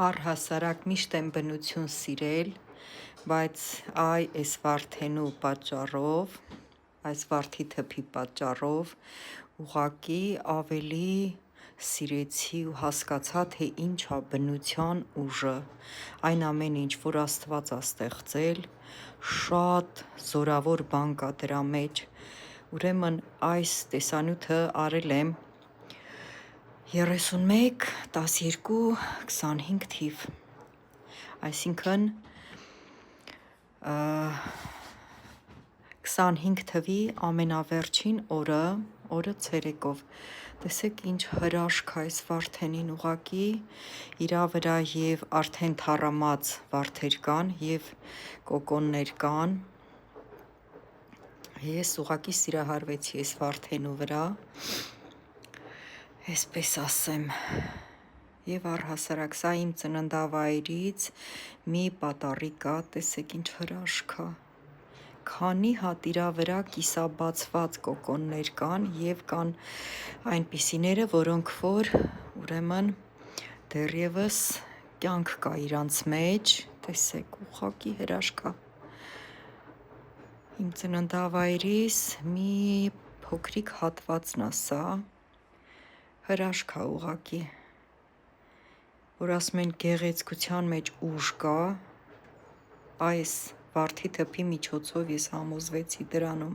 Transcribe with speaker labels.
Speaker 1: Առհասարակ միշտ եմ բնություն սիրել, բայց այս վարդենու պատճառով, այս վարդի թփի պատճառով ուղղակի ավելի սիրեցի ու հասկացա, թե ինչ է բնության ուժը, այն ամեն ինչ, որ Աստված է ստեղծել, շատ զորավոր բան կա դրա մեջ, ուրեմն այս տեսանյութը արել եմ 31, 12, 25 թիվ, այսինքն 25 թվի ամենավերջին օրը ցերեկով, տեսեք ինչ հրաշք է այս վարդենին, ուղղակի իրա վրա և արդեն թառամած վարդեր կան և կոկոններ կան, ես ուղղակի սիրահարվեցի այս վարդենու վրա, այսպես ասեմ, և առհասարակ սա իմ ծննդավայրից մի պատառիկ է, տեսեք ինչ հրաշք է, քանի հատ իրա վրա կիսաբացված կոկոններ կան և կան այնպիսիները, որոնք որ ուրեմն դեռևս կյանք կա իրանց մեջ, տեսեք ուղղակի հրաշք է, իմ ծննդավայրիս մի փոքրիկ հատվածն է սա, հրաշք է ուղղակի, որ ասում են գեղեցկության մեջ ուժ կա, այս վարդի թփի միջոցով ես համոզվեցի դրանում,